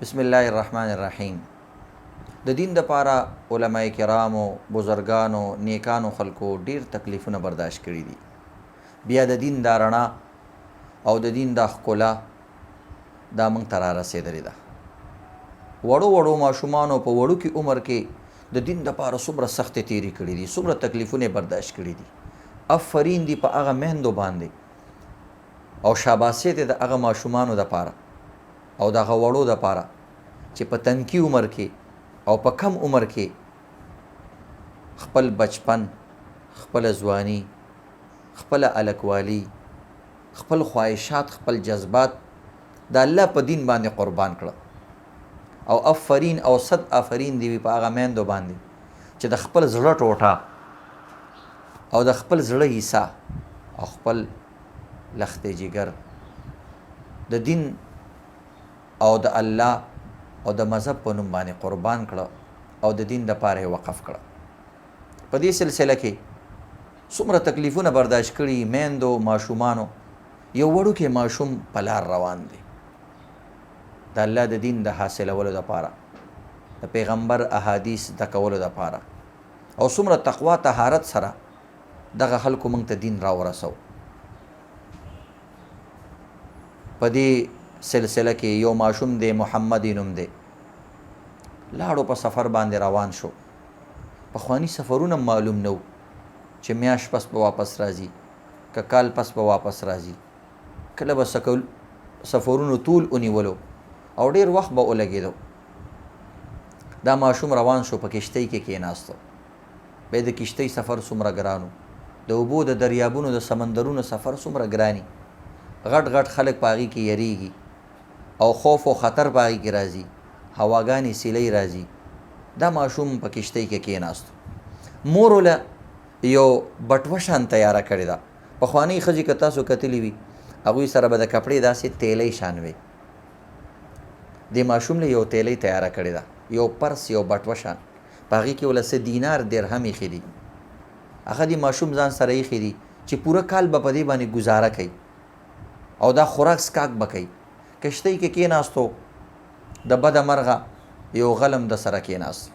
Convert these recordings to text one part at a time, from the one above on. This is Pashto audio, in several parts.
بسم الله الرحمن الرحیم. د دین د پاره علماء کرامو، بزرګانو، نیکانو خلکو ډیر تکلیفونه برداشت کړي دي. بیا د دین دا رڼا او د دین دا ښکلا دا موږ ته را رسېدلې ده. وړو وړو ماشومانو په وړوکي عمر کې د دین د پاره څومره سختې تېرې کړي دي، څومره تکلیفونه برداشت کړي دي. افرین دي په هغه میندو باندې او شاباسي دی د هغه ماشومانو دپاره او دغه وړو دپاره چې په تنکي عمر کې او په کم عمر کې خپل بچپن، خپل ځواني، خپل الکوالي، خپل خواهشات، خپل جذبات د الله په دین باندې قربان کړه. او افرین او صد افرین دی په هغه میندو باندې چې د خپل زړه ټوټه او د خپل زړه حصه او خپل لخت جگر د دین او د الله او د مذهب په نوم باندې قربان کړه او د دین د پاره وقف کړه. په دې سلسله کې څومره تکلیفونه برداشت کړي میندو، ماشومانو. یو وړوکی ماشوم په لار روان دی د الله د دین د حاصلولو دپاره، د پیغمبر احادیث د کولو دپاره، او څومره تقوا طهارت سره دغه خلکو موږ ته دین راورسو. په دې سلسله کې یو ماشوم دی، محمد نوم دی، لاړو په سفر باندې روان شو. پخواني سفرونه معلوم نه و چې میاشت پس به واپس راځي که کال پس به واپس راځي. کله به سفرونو طول ونیولو او ډیر وخت به ولګېدو. دا ماشوم روان شو، په کشتۍ کې کېناستو. بیا د کشتۍ سفر څومره ګرانو، د اوبو د دریابونو د سمندرونو سفر څومره ګراني. غټ غټ خلک په هغې کې یریږي او خوف او خطر په هغې کې راځي، هواګانې سیلۍ راځي. دا ماشوم په کشتۍ کې کېناستو. مور له یو بټوه شان تیاره کړې ده. پخوانۍ ښځې که تاسو کتلي وي هغوی سره به د کپړې داسې تیلی شان وي. دې ماشوم له یو تیلی تیاره کړې ده، یو پرس، یو بټوه شان. په هغې کې ولسه دینار درهم ایښي دي. هغه دې ماشوم ځان سره ایښي دي چې پوره کال به په دې باندې ګزاره کوي او دا خوراک سکاک به کوي. کشتۍ کې کېناستو، د بده مرغه یو غلم د سره کېناست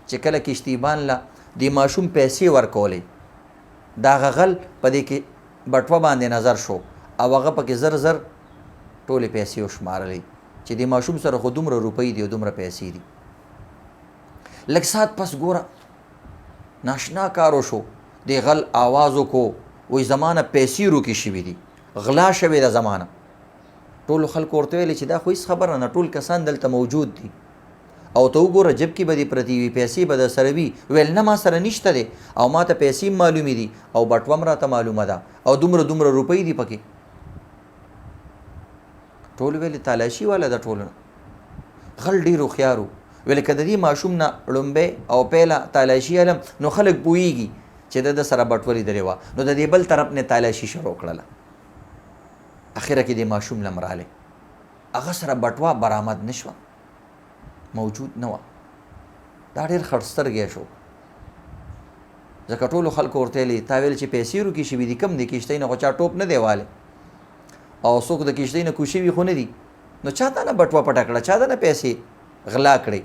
چې کله کشتیبان له دې ماشوم پیسې ورکولې، د هغه غل په دې کې بټوه باندې نظر شو او هغه پکې زر زر ټولې پیسې وشمارلې چې دې ماشوم سره خو دومره روپۍ دي او دومره پیسې دي. لږ ساعت پس ګوره ناشنا کارو شو. دې غل آواز وکړو، وایي زمانه پیسې روکې شوي دي، غلا شوې ده زمانه. ټولو خلکو ورته ویلې چې دا خو هېڅ خبره نه، ټول کسان دلته موجود دي او ته وګوره جب کې به دې پرتې وي، پیسې به در سره وي. ویل نه، ما سره نشته دی او ما ته پیسې معلومې دي او بټوه هم راته معلومه ده او دومره دومره روپۍ دي پکې. ټولو ویلې تالاشي والا ده ټولو. غل ډېر هوښیار و. ویلې که د دې ماشوم نه لومبی او پیله تالاشي علم نو خلک پوهېږي چې د سره بټوه لیدلې وه، نو د دې بل طرف نه تالاشي شروع کړله. اخره کې د ماشوم لم رالی، هغه سره بټوه برآمد نه شوه، موجود نه وه. دا ډېر خړ سترګی شو. ځکه ټولو خلکو ورته ویلې تا ویل چې پیسې روکې شوي دي، کم دی، کشتۍ نه خو چا ټوپ نه دی والی او څوک د کشتۍ نه کوز شوي خو نه دي، نو چا تا نه بټوه پټه کړه، چا ته نه پیسې غلا کړې.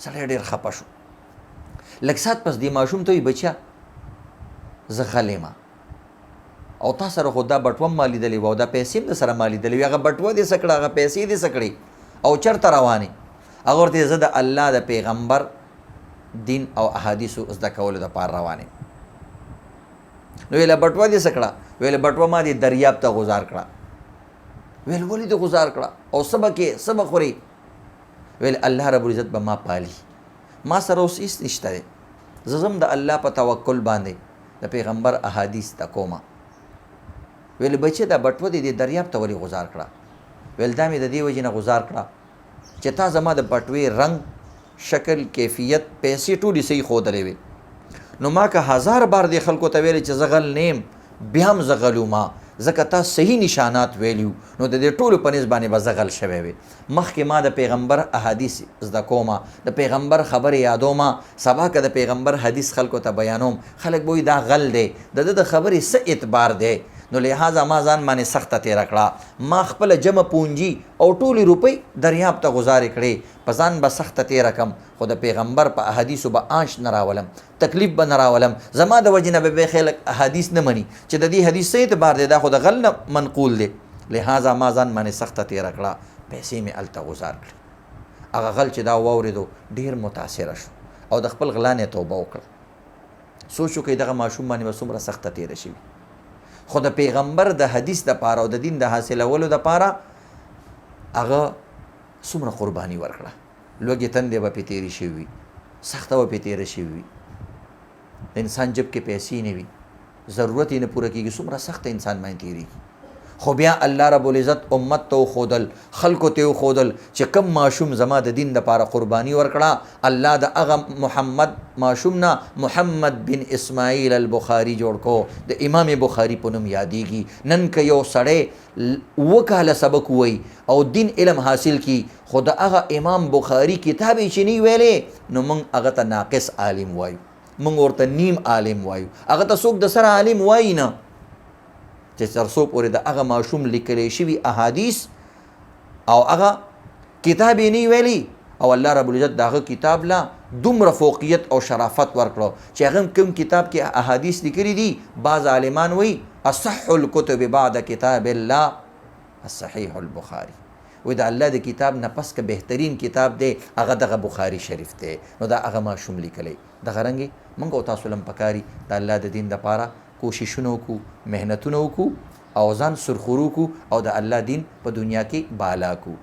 سړی ډېر خفه شو. لږ ساعت پس دې ماشوم ته وایي بچیا زه غل یم او تا سره خو دا بټوه هم ما لیدلې وه او دا پیسې هم د سره ما لیدلې وي. هغه بټوه دې څه کړه، هغه پیسې دې څه کړې او چېرته روانې؟ هغه ورته زه د الله د پیغمبر دین او احادیثو زده کولو دپاره روانې. نو ویله بټوه دې څه کړه؟ ویله بټوه ما دې دریاب ته غذار کړه. ویل ولې دې غذار کړه او څه به کې، څه به خورې؟ ویل الله رب العزت به ما پالي، ما سره اوس هېڅ نشته دی، زه ځم د الله په توکل باندې د پیغمبر احادیث ته کومه. ویل بچې دا بټوه دې دریاب ته ولې غذار کړه؟ ویل دا مې د دې وجې نه غذار کړه چې تا زما د بټوې رنګ، شکل، کیفیت، پیسې ټولې صحیح ښودلې وې. نو ما که 1000 بار دې خلکو ته ویلې چې زه غل نه یم، بیا هم زه غل وم، ځکه تا صحیح نشانات ویلیو نو د دې ټولو په نسبت باندې به زه غل شوی وې. مخکې ما د پیغمبر احادیث زده کومه، د پیغمبر خبرې یادومه، سبا که د پیغمبر حدیث خلکو ته بیانوم، خلک به وایي دا غل دی، د ده د خبرې څه اعتبار دی. نو لہٰذا ما ځان باندې سخته تېره کړه، ما خپله جمع پونجي او ټولې روپۍ دریاب ته غزارې کړې، په ځان به سخته تېره کم، خو د پیغمبر په احادیثو به آنچ نه راولم، تکلیف به نه راولم. زما د وجې نه به خلک احادیث نه مني چې د دې حدیث څه اعتبار دی، دا خو د غل نه منقول دی. لہٰذا ما ځان باندې سخته تېره کړه، پیسې مې هلته غزار کړې. هغه غل چې دا واورېدو ډېر متاثره شو او د خپل غلا نه توبه وکړه. سوچ وکړئ دغه ماشوم باندې به څومره سخته تېره شوي، خو د پیغمبر د حدیث دپاره او د دین د حاصلولو دپاره هغه څومره قرباني ورکړه. لوږې تندې به پرې تېرې شوي وي، سخته به پرې تېره شوي وي، د انسان جب کې پیسې نه وي، ضرورت یې نه پوره کېږي، څومره سخته انسان باندې تېرېږي. خو بیا الله رب العزت امت ته وښودل، خلکو ته وښودل چې کم ماشوم زما د دین دپاره قرباني ورکړه، الله د هغه محمد ماشوم نه محمد بن اسماعیل البخاري جوړ کو، د امام بخاري په نوم یادېږي. نن که یو سړی 7 کاله سبق ووایي او دین علم حاصل کی، خو د هغه امام بخاري کتاب یې چې نه ویلې، نو موږ هغه ته ناقص عالم وایو، موږ ورته نیم عالم وایو، هغه ته څوک د سره عالم وایي نه، چې تر څو پورې د هغه ماشوم لیکلی شوي احادیث او هغه کتاب یې نه ویلي او الله رب العزت د هغه کتاب لا دومره فوقیت او شرافت ورکړو چې هغه کوم کتاب کې احادیث لیکلي دي. بعض عالمان وایي اصح الکتب بعد کتاب الله الصحیح البخاري، وایي د الله د کتاب نه پس که بهترین کتاب دی هغه دغه بخاري شریف دی. نو دا هغه ماشوم لیکلی. دغه رنګې موږ او تاسو لم پکاري د الله د دین دپاره کوششونه وکړو، محنتونه وکړو او ځان سرخورو کړو او د الله دین په دنیا کې بالا کړو.